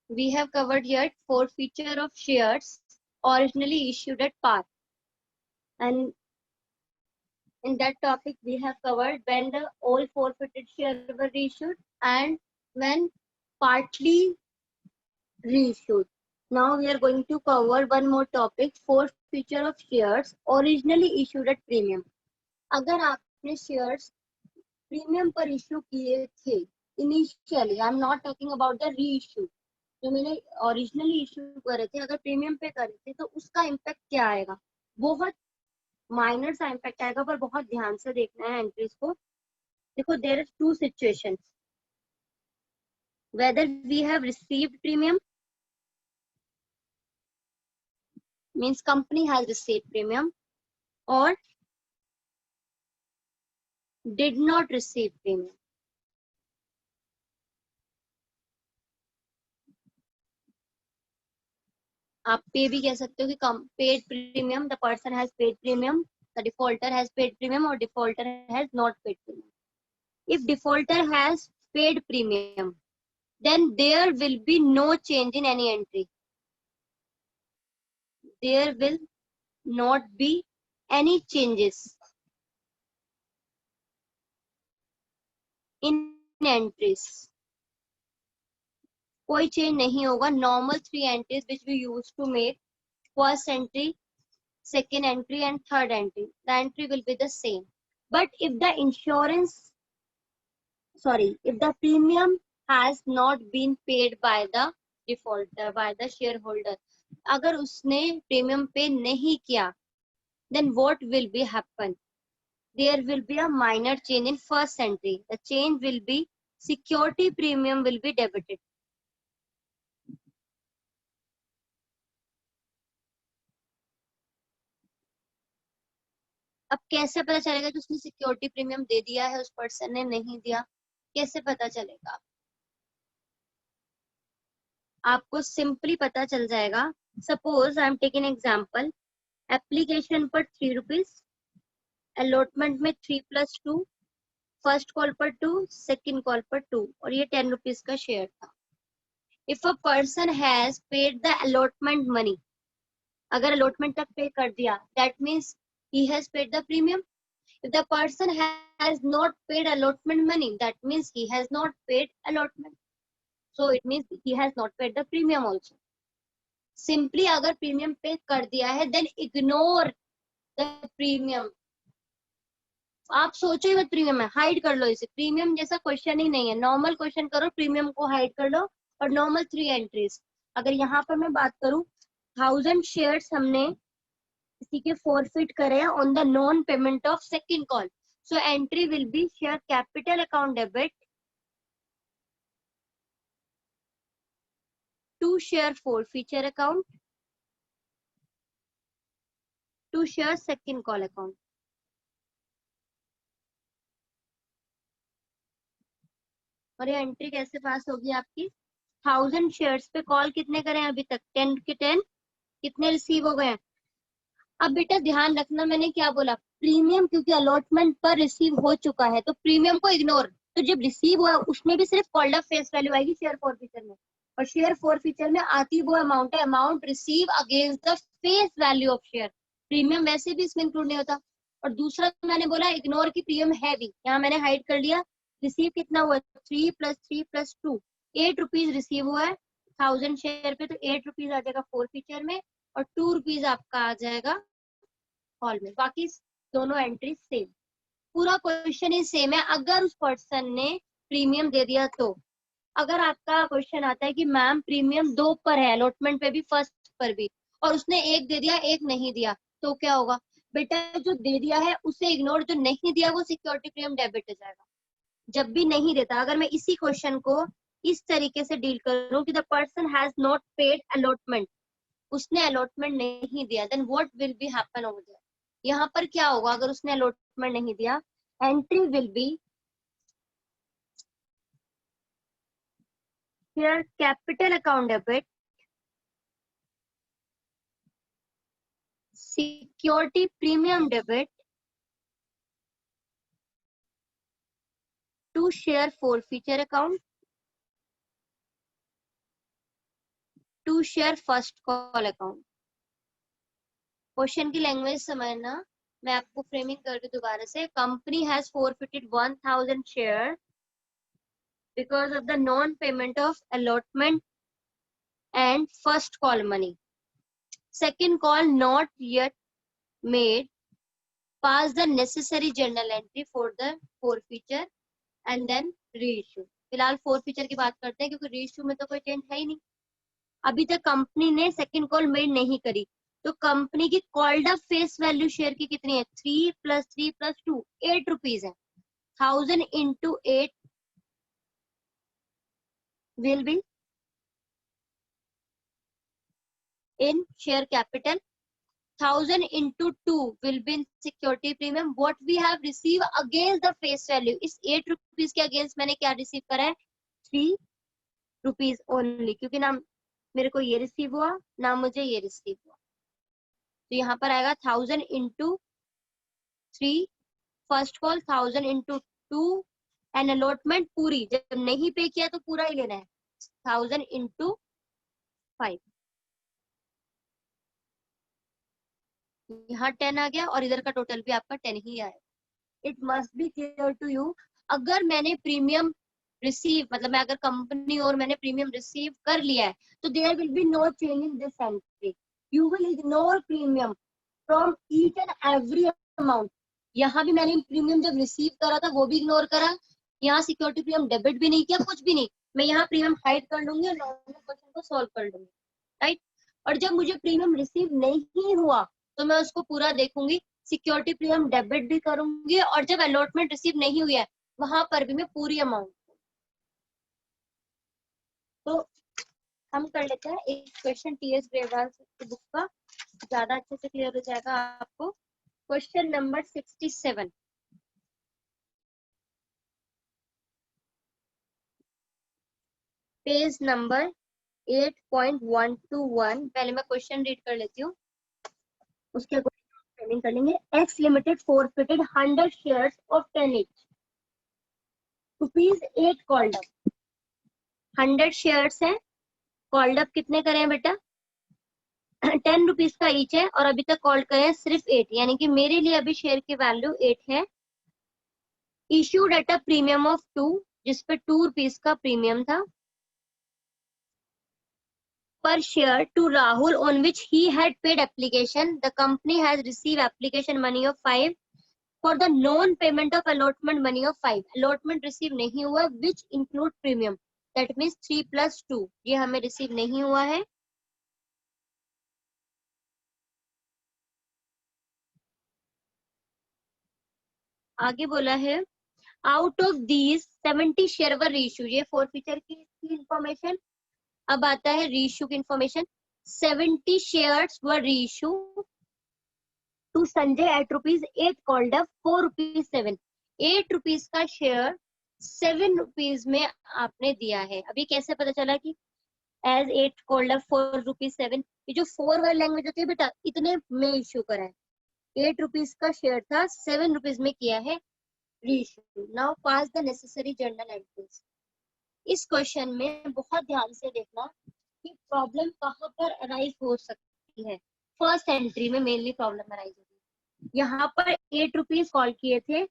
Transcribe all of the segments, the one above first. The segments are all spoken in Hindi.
we have covered here forfeiture of shares originally issued at par. And in that topic, we have covered when the all forfeited shares were reissued and when partly reissued. Now we are going to cover one more topic, forfeiture of shares originally issued at premium. अगर आपने shares प्रीमियम पर इश्यू किए थे initially, I am not talking about the री इश्यू, जो मैंने ओरिजिनली इश्यू करे थे, अगर प्रीमियम पे करे थे तो उसका इम्पैक्ट क्या आएगा? बहुत माइनर सा इम्पैक्ट आएगा, पर बहुत ध्यान से देखना है एंट्रीज को. देखो, there is two situations, whether we have received premium means company has received premium or did not receive premium. आप पे भी कह सकते हो कि paid premium, the person has paid premium, the defaulter has paid premium और defaulter has not paid premium. If defaulter has paid premium, then there will be no change in any entry. There will not be any changes in entries. कोई चेंज नहीं होगा. Normal 3 entries which we used to make, first entry, second entry and third entry, the entry will be the same. But if the premium has not been paid by the defaulter, by the shareholder, अगर उसने प्रीमियम पे नहीं किया, then what will be happen? There will be a minor change in first entry. The change will be security premium will be debited. अब कैसे पता चलेगा कि उसने सिक्योरिटी प्रीमियम दे दिया है, उस पर्सन ने नहीं दिया? कैसे पता चलेगा? आपको सिंपली पता चल जाएगा. Suppose I am taking example, application पर 3 रुपीज, अलॉटमेंट में 3+2, फर्स्ट कॉल पर 2, सेकंड कॉल पर 2, और ये 10 रुपीज का शेयर था. If a person has paid the allotment money, अगर अलॉटमेंट तक पे कर दिया, that means he has paid the premium. If the person has not paid allotment money, that means he has not paid allotment. So it means he has not paid the premium also. Simply अगर प्रीमियम पे कर दिया है, then ignore the premium. आप सोचो ही मत प्रीमियम है, हाइड कर लो इसे. प्रीमियम जैसा क्वेश्चन ही नहीं है. नॉर्मल क्वेश्चन करो, प्रीमियम को हाइड कर लो और नॉर्मल 3 एंट्रीज. अगर यहाँ पर मैं बात करूं, 1000 शेयर्स हमने किसी के फॉरफिट करे on the non payment of second call, so entry will be share capital account debit to share forfeiture account to share second call account. और ये एंट्री कैसे पास होगी आपकी? 1000 शेयर्स पे कॉल कितने करें अभी तक? 10 के 10. कितने रिसीव हो गए? अब बेटा ध्यान रखना, मैंने क्या बोला, प्रीमियम क्योंकि अलॉटमेंट पर रिसीव हो चुका है तो प्रीमियम को इग्नोर. तो जब रिसीव हुआ उसमें भी सिर्फ कॉल्ड अप फेस वैल्यू आएगी शेयर फॉरफीचर में, और शेयर फॉरफीचर में आती वो अमाउंट है, amount receive against the face value of share. Premium वैसे भी इसमें इंक्लूड नहीं होता. और दूसरा मैंने बोला इग्नोर की प्रीमियम है भी, यहाँ मैंने हाइड कर लिया. रिसीव कितना हुआ? 3 + 3 + 2, 8 रुपीज रिसीव हुआ है 1000 शेयर पे, तो 8 रुपीज आ जाएगा फॉरफीचर में और 2 रुपीज आपका आ जाएगा कॉल में. बाकी दोनों एंट्री सेम. पूरा क्वेश्चन ही सेम है. अगर उस पर्सन ने प्रीमियम दे दिया तो, अगर आपका क्वेश्चन आता है कि मैम प्रीमियम 2 पर है, अलॉटमेंट पे भी फर्स्ट पर भी, और उसने 1 दे दिया 1 नहीं दिया, तो क्या होगा? बेटा जो दे दिया है उसे इग्नोर, जो नहीं दिया वो सिक्योरिटी प्रीमियम डेबिट हो जाएगा. जब भी नहीं देता, अगर मैं इसी क्वेश्चन को इस तरीके से डील करूं कि the person has not paid allotment, उसने अलॉटमेंट नहीं दिया, then what will be happen over there? यहाँ पर क्या होगा अगर उसने अलॉटमेंट नहीं दिया? Entry will be share capital account debit security premium debit to share forfeiture account to share first call account. Question की लैंग्वेज समझना, मैं आपको फ्रेमिंग करके दोबारा से, company has forfeited 1000 share because of the non payment of allotment and first call money. Second call not yet made, pass the necessary journal entry for the forfeiture and then reissue. फिलहाल forfeiture की बात करते हैं क्योंकि reissue में तो कोई चेंज है ही नहीं। अभी तक कंपनी ने सेकंड कॉल मेड नहीं करी, तो कंपनी की called up face value share की कितनी है? 3 + 3 + 2 8 रुपीज है। 1000 into 8 will be in share capital. 1000 into 2 will be in security premium. What we have received against the face value, इस 8 रुपीज के अगेंस्ट मैंने क्या रिसीव करा है? 3 रुपीज ओनली, क्योंकि ना मेरे को ये रिसीव हुआ ना मुझे ये रिसीव हुआ। तो यहाँ पर आएगा 1000 into 3 first call, 1000 into 2 and allotment पूरी, जब नहीं पे किया तो पूरा ही लेना है, 1000 into 5। यहाँ 10 आ गया और इधर का टोटल भी आपका 10 ही आएगा। It must be clear to you, अगर मैंने प्रीमियम रिसीव, मतलब मैं अगर कंपनी और मैंने प्रीमियम रिसीव कर लिया है तो there will be no change in this entry. You will ignore premium from each and every amount. यहाँ भी मैंने प्रीमियम जब रिसीव करा था वो भी इग्नोर करा, यहाँ सिक्योरिटी प्रीमियम डेबिट भी नहीं किया, कुछ भी नहीं। मैं यहाँ प्रीमियम हाइड कर लूंगी और नॉर्मल क्वेश्चन को सॉल्व कर लूंगी, राइट। और जब मुझे प्रीमियम रिसीव नहीं हुआ तो मैं उसको पूरा देखूंगी, सिक्योरिटी प्रीमियम डेबिट भी करूंगी, और जब अलॉटमेंट रिसीव नहीं हुई है वहां पर भी मैं पूरी अमाउंट। तो हम कर लेते हैं एक क्वेश्चन टीएस ग्रेवाल की बुक का, ज्यादा अच्छे से क्लियर हो जाएगा आपको। Question number 67, page number 8.121। पहले मैं क्वेश्चन रीड कर लेती हूँ, उसके अकॉर्डिंग कर लेंगे। X limited forfeited 100 shares of 10 each, ₹8 called up. 100 shares है, कॉल्ड अप कितने करे हैं बेटा? 10 रुपीज का ईच है, और अभी तक कॉल करे हैं सिर्फ 8, यानी कि मेरे लिए अभी शेयर की वैल्यू 8 है। Issued at a premium of 2, जिसपे 2 रुपीज का प्रीमियम था, per share to Rahul on which he had paid application. The company has received application money of 5 for the non-payment of allotment money of 5. Allotment receive नहीं हुआ, which include premium. That means 3 + 2, ये हमें रिसीव नहीं हुआ है। आगे बोला है out of these 70 share were reissue, ये forfeiture की इंफॉर्मेशन। अब आता है रीइश्यू की information. 70 shares were reissue to Sanjay at ₹8 called up 4 rupees 7। 8 rupees का शेयर 7 रुपीज में आपने दिया है। अभी कैसे पता चला कि एज 8 कॉल्ड अप 4 रुपीज 7? ये जो 4 वाली लैंग्वेज होती है बेटा, इतने में इश्यू करा है। 8 रुपीज का शेयर था, 7 रुपीज में किया है reissue. Now pass the necessary journal entries. इस क्वेश्चन में बहुत ध्यान से देखना कि प्रॉब्लम कहाँ पर अराइज हो सकती है। फर्स्ट एंट्री में मेनली प्रॉब्लम अराइज होती है। यहाँ पर 8 रुपीज कॉल किए थे,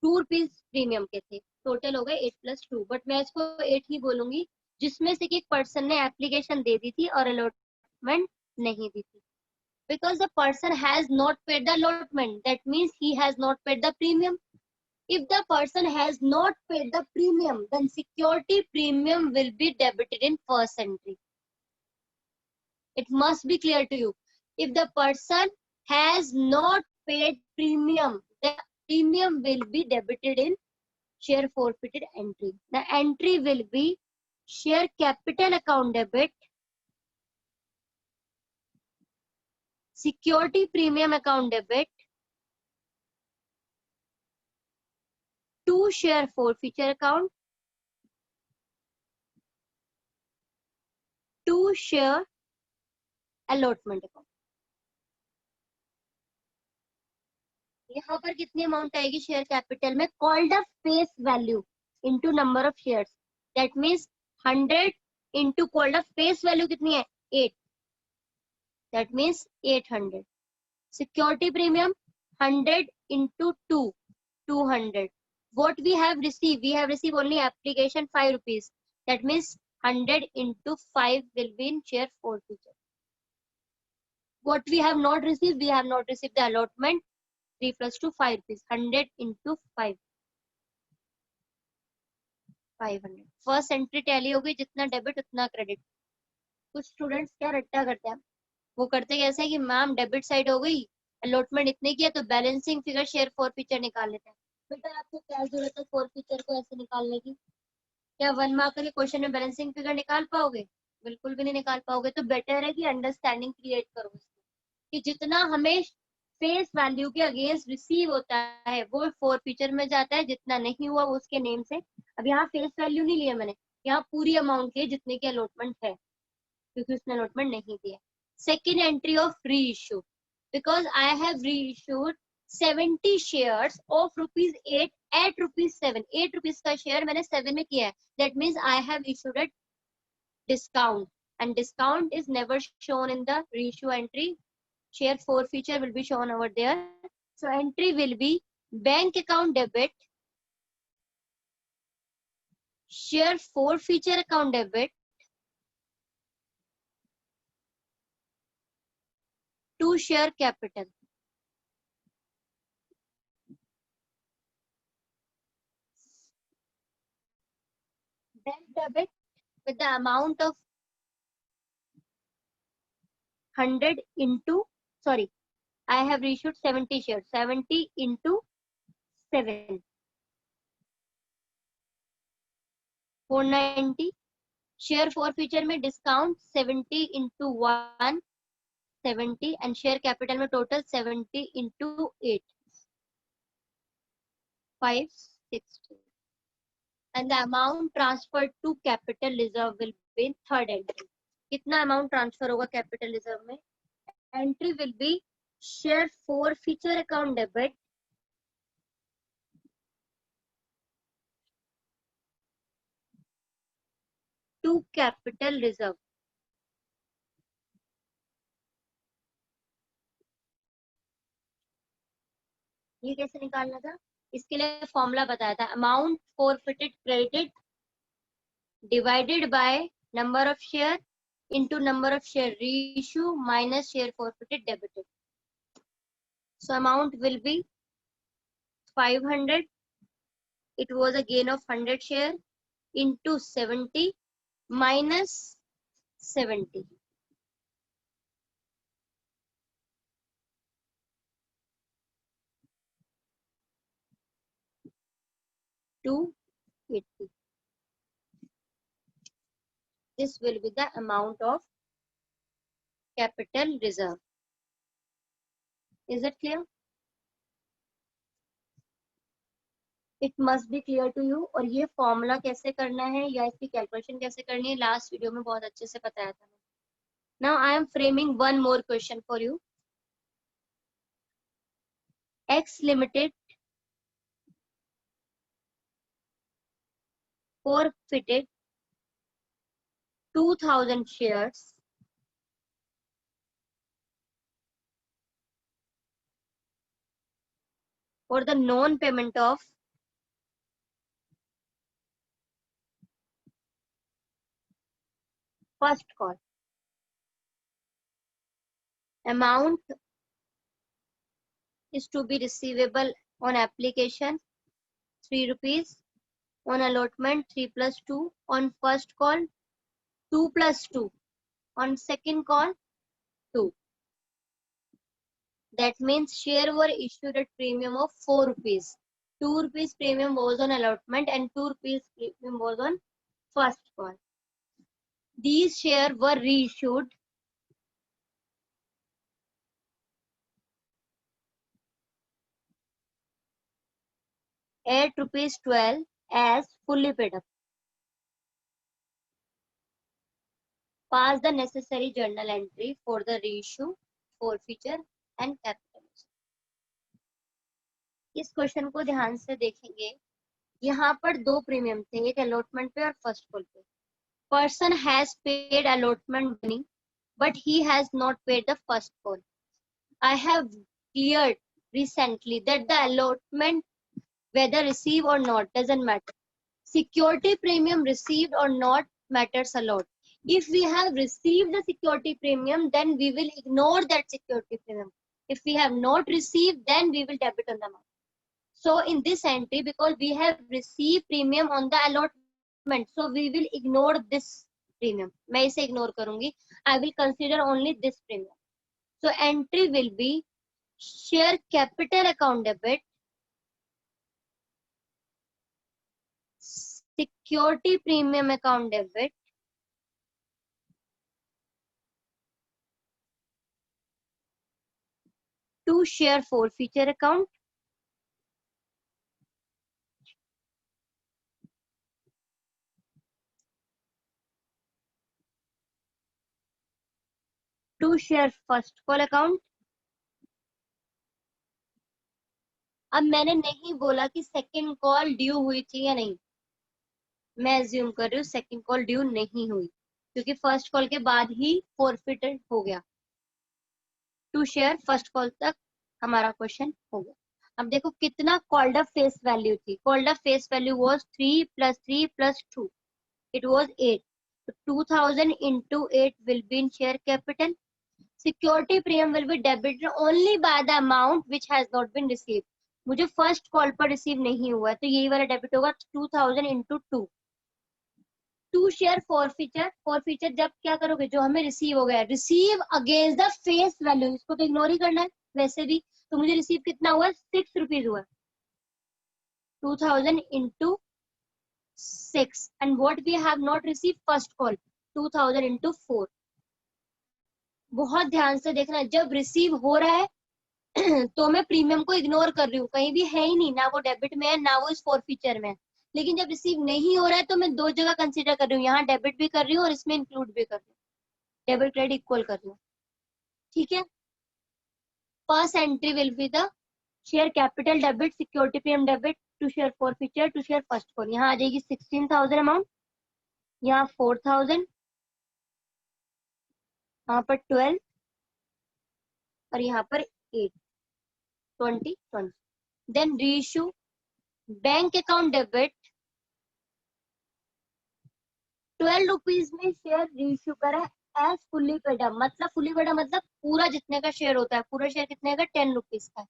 2 रुपीज प्रीमियम के थे, टोटल हो गए 8 + 2, बट मैं इसको 8 ही बोलूंगी, जिसमें से एक पर्सन ने एप्लीकेशन दे दी थी और अलॉटमेंट नहीं दी थी। Because the person has not paid the allotment, that means he has not paid the premium. If the person has not paid the premium, then security premium will be debited in first entry. It must be clear to you. If the person has not paid premium, the premium will be debited in share forfeited entry. The entry will be share capital account debit, security premium account debit, to share forfeiture account, to share allotment account. यहाँ पर कितनी अमाउंट आएगी शेयर कैपिटल में? Called up face value into number of shares, that means 100 into called up face value कितनी है 8, that means 800. Security premium 100 into 2, 200. What we have received? We have received only application 5 rupees. That means 100 into 5 will be in share forfeiture. What we have not received? We have not received the allotment 3 plus 2, 5 rupees. 100 into 5, 500. First entry tally हो गई, जितना डेबिट उतना क्रेडिट. कुछ स्टूडेंट्स क्या रट्टा करते हैं, वो करते कैसे है कि मैम डेबिट साइड हो गई, अलॉटमेंट इतने किया तो balancing figure share for feature निकाल लेते हैं. बेटा आपको क्या जरूरत है फॉर फीचर को ऐसे निकालने की? क्या 1 मार्क के क्वेश्चन में बैलेंसिंग फिगर निकाल पाओगे? बिल्कुल भी नहीं निकाल पाओगे. तो बेटर है कि अंडरस्टैंडिंग क्रिएट करो कि जितना हमें फेस वैल्यू के अगेंस्ट रिसीव होता है वो फॉर फीचर में जाता है, जितना नहीं हुआ वो उसके नेम से. अब यहाँ फेस वैल्यू नहीं लिया मैंने, यहाँ पूरी अमाउंट की जितने की अलॉटमेंट है, क्योंकि उसने अलॉटमेंट नहीं दिया. सेकेंड एंट्री ऑफ री इशू, बिकॉज आई हैव री issued 70 shares of rupees 8 at rupees 7. 8 rupees का शेयर मैंने 7 में किया है. That means I have issued a discount, and discount is never shown in the reissue entry. Share forfeiture will be shown over there. So entry will be bank account debit, share forfeiture account debit to share capital. Bank debit with the amount of 100 into, sorry, I have reissued 70 shares. 70 into 7, 490. Share forfeiture में discount 70 into 1, 70, and share capital में total 70 into 8, 560. And the amount transferred to capital reserve will be in third entry. कितना amount transfer होगा capital reserve में? Entry will be share forfeiture account debit to capital reserve. ये कैसे निकालना था? इसके लिए फॉर्मूला बताया था. Amount forfeited credited divided by number of share into number of share reissue minus share forfeited debited. So amount will be 500. It was a gain of 100 share into 70 minus 70. To 80. This will be the amount of capital reserve. Is it clear? It must be clear to you. और ये फॉर्मूला कैसे करना है या इसकी कैलकुलेशन कैसे करनी है लास्ट वीडियो में बहुत अच्छे से बताया था. Now I am framing one more question for you. X Limited forfeited 2000 shares for the non-payment of first call. Amount is to be receivable on application 3 rupees, on allotment 3 plus 2, on first call 2 plus 2, on second call 2. That means share were issued at premium of 4 rupees. 2 rupees premium was on allotment and 2 rupees premium was on first call. These shares were reissued at rupees 12 as fully paid up. Pass the necessary journal entry for the reissue, forfeiture and capitalization. इस क्वेश्चन को ध्यान से देखेंगे. यहाँ पर दो प्रीमियम थे, एक अलॉटमेंट पे और फर्स्ट कॉल पे. person has paid allotment money, but he has not paid the first call. I have cleared recently that the allotment, whether received or not, doesn't matter. Security premium received or not matters a lot. If we have received the security premium, then we will ignore that security premium. If we have not received, then we will debit on the amount. So in this entry, because we have received premium on the allotment, so we will ignore this premium. मैं इसे ignore करूंगी. I will consider only this premium. So entry will be share capital account debit, security premium account debit, to share forfeiture account, to share first call account. अब मैंने नहीं बोला कि सेकंड कॉल ड्यू हुई थी या नहीं, मैं एज्यूम कर रही हूँ सेकंड कॉल ड्यू नहीं हुई क्योंकि फर्स्ट कॉल के बाद ही फॉरफिटेड हो गया. टू शेयर फर्स्ट कॉल तक हमारा क्वेश्चन हो गया. अब देखो कितना कॉल्ड अप फेस वैल्यू थी. Called up face value was 3 + 3 + 2, it was 8. So 2000 into 8 will be in share capital. Security premium will be debited only by the amount which has not been received. मुझे फर्स्ट कॉल पर रिसीव नहीं हुआ है तो यही वाला डेबिट होगा 2000 into 2. To share forfeiture. Forfeiture जब क्या करोगे, जो हमें रिसीव हो गया, receive against the face value, इसको तो इग्नोर ही करना है वैसे भी. तो मुझे रिसीव कितना हुआ, 6 रुपीज हुआ. 2000 into 6 and what we have not received first call 2000 into 4. बहुत ध्यान से देखना, जब रिसीव हो रहा है तो मैं प्रीमियम को इग्नोर कर रही हूँ, कहीं भी है ही नहीं, ना वो डेबिट में है ना वो इस फॉरफीचर में है. लेकिन जब रिसीव नहीं हो रहा है तो मैं दो जगह कंसीडर कर रही हूँ, यहाँ डेबिट भी कर रही हूँ और इसमें इंक्लूड भी कर रही हूँ, डेबिट क्रेडिट इक्वल कर रही हूँ. ठीक है. First entry will be the share capital debit, security premium debit, to share forfeiture, to share first call. यहाँ आ जाएगी 16,000 अमाउंट, यहाँ 4,000, यहाँ पर 12 और यहाँ पर 8, 20. Then reissue bank account debit 12 rupees में शेयर रीइश्यू करा एज फुल्ली पेड अप. मतलब फुल्ली पेड अप मतलब पूरा जितने का शेयर होता है, पूरा शेयर कितने का, 10 रुपीज का.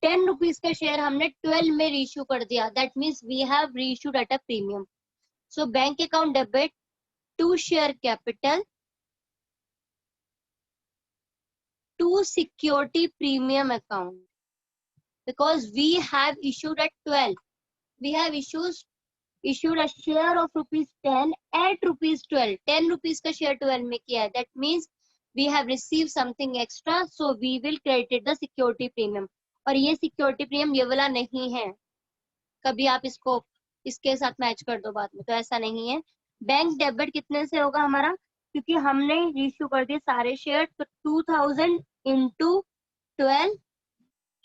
10 रुपीज का शेयर हमने 12 में रीइश्यू कर दिया, that means we have reissued at a premium. So bank account debit to share capital to security premium account, because we have issued at 12, we have issued a share of rupees 10 at rupees 12. 10 rupees का share 12 में किया है, that means we have received something extra, so we will credit the security premium. और ये security premium ये वाला नहीं है, कभी आप इसको इसके साथ मैच कर दो बाद में, तो ऐसा नहीं है. बैंक डेबिट कितने से होगा हमारा, क्योंकि हमने इश्यू कर दिए सारे शेयर, तो 2000 into 12,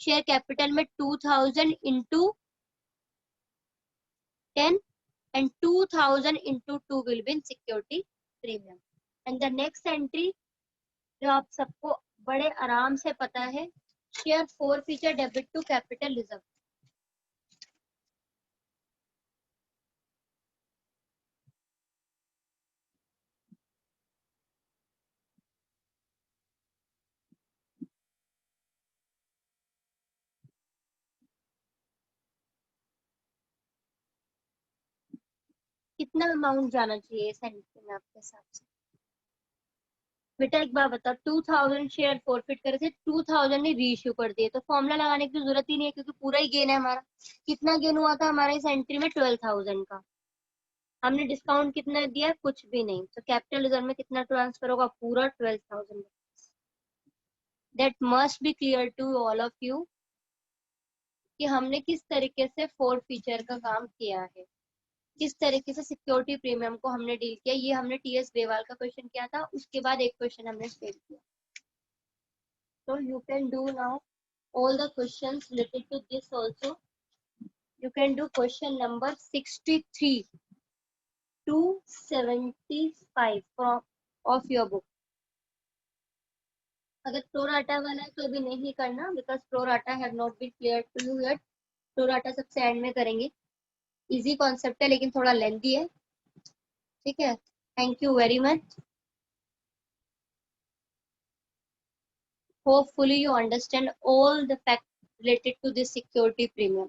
शेयर कैपिटल में 2000 into 10 and 2000 into 2 will be in security premium. And the next entry जो आप सबको बड़े आराम से पता है, share forfeiture debit to capital reserve. कितना अमाउंट जाना चाहिए इस एंट्री में आपके हिसाब से? बेटा एक बार बताओ, 2000 शेयर फॉरफिट करे थे, 2000 ने रीइश्यू कर दिए, तो फॉर्मूला लगाने की जरूरत ही नहीं है क्योंकि पूरा ही गेन है हमारा. कितना गेन हुआ था हमारे इस एंट्री में, 12,000 का. हमने डिस्काउंट कितना दिया, कुछ भी नहीं. तो कैपिटल रिजर्व में कितना ट्रांसफर होगा, पूरा 12,000. That must be clear to all of you कि हमने किस तरीके से फॉरफीचर का काम किया है, किस तरीके से सिक्योरिटी प्रीमियम को हमने डील किया. ये हमने टीएस बेवाल का क्वेश्चन किया था, उसके बाद एक क्वेश्चन हमने सेव किया. तो you can do now all the questions related to this also. You can do question number 63 275 of your book. अगर प्रोराटा वाला है तो अभी नहीं करना, because pro rata have not been clear to you yet. Pro rata सबसे एंड में करेंगे। इजी कॉन्सेप्ट है लेकिन थोड़ा लेंथी है, ठीक है। Thank you very much. Hopefully you understand all the facts related to this security premium.